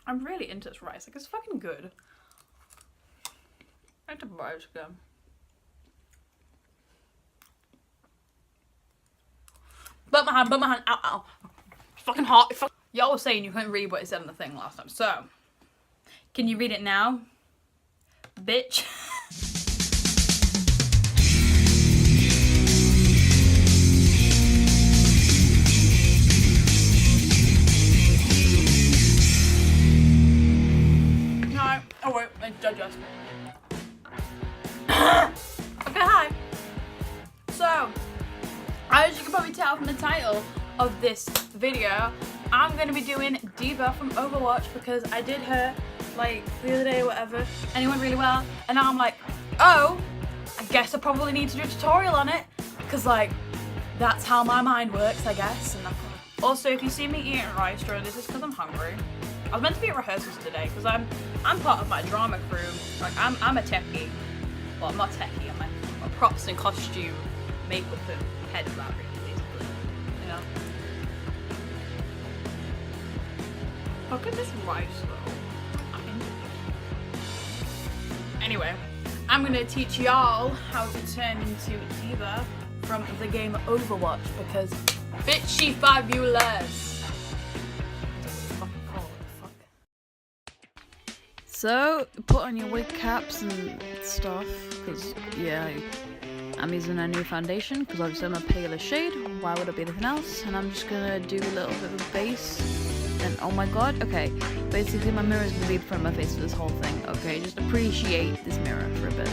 I'm really into this rice. Like, it's fucking good. I have to buy it again. But my hand, ow, ow. It's fucking hot. Y'all were saying you couldn't read what it said on the thing last time. So, can you read it now? Bitch. No. Oh wait, let's judge us. Okay, hi. So, as you can probably tell from the title of this video, I'm going to be doing D.Va from Overwatch because I did her like the other day or whatever and it went really well, and now I'm like, oh, I guess I probably need to do a tutorial on it because like that's how my mind works, I guess. And also, if you see me eating rice during this, it's because I'm hungry. I was meant to be at rehearsals today because I'm part of my drama crew. Like I'm a techie. Well, I'm not techie. I'm a props and costume, makeup and head of that really, basically. You know. Look at this rice though. Anyway, I'm gonna teach y'all how to turn into D.Va from the game Overwatch because bitch, she fabulous. So, put on your wig caps and stuff, because, yeah, I'm using a new foundation, because obviously I'm a paler shade, why would it be anything else? And I'm just gonna do a little bit of a base, and oh my god, okay, basically my mirror is gonna be in front of my face for this whole thing, okay, just appreciate this mirror for a bit.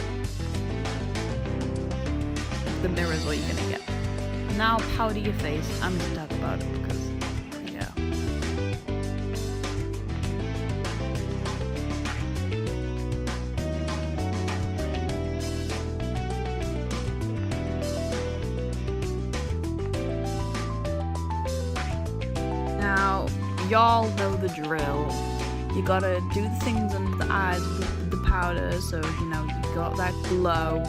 The mirror is what you're gonna get. Now powder your face, I'm just talking about it, because, yeah. Now, y'all know the drill. You gotta do the things under the eyes with the powder, so, you know, you got that glow.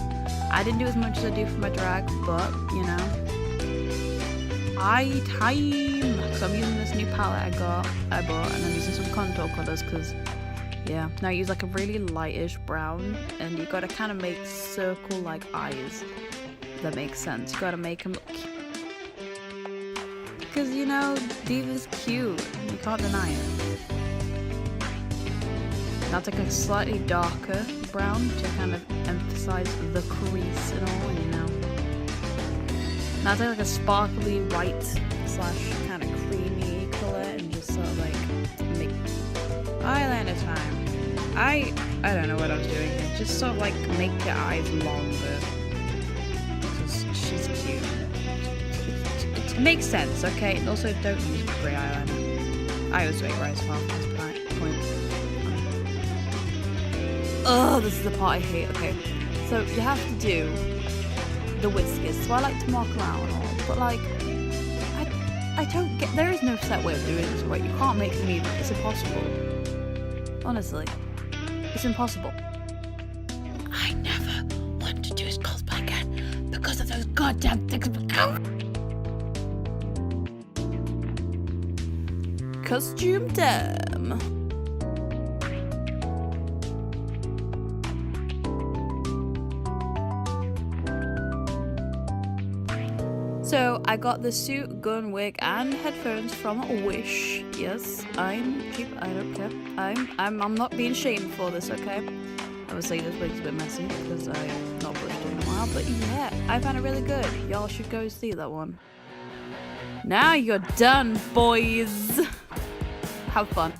I didn't do as much as I do for my drag, but, you know. Because I'm using this new palette I bought, and I'm using some contour colors, because, yeah. Now I use like a really lightish brown, and you gotta kind of make circle-like eyes. If that makes sense. You gotta make them look cute. Because, you know, D.Va's cute. You can't deny it. Now take a slightly darker brown to kind of emphasize the crease and all, you know. Now take like a sparkly white / kind of creamy color and just sort of like make eyeliner time. I don't know what I was doing. Just sort of like make your eyes longer. Because she's cute. It makes sense, okay? And also don't use grey eyeliner. I always make rice well at this point. Oh, this is the part I hate. Okay, so you have to do the whiskers. So I like to mark around and all, but like, I don't get. There is no set way of doing this, right? You can't make them even. It's impossible. Honestly, it's impossible. I never want to do his cosplay again because of those goddamn things. Costume time. So I got the suit, gun, wig, and headphones from Wish. Yes, I'm cheap. I don't care. I'm not being shamed for this, okay? Obviously, this wig's a bit messy because I've not brushed it in a while, but yeah, I found it really good. Y'all should go see that one. Now you're done, boys. Have fun.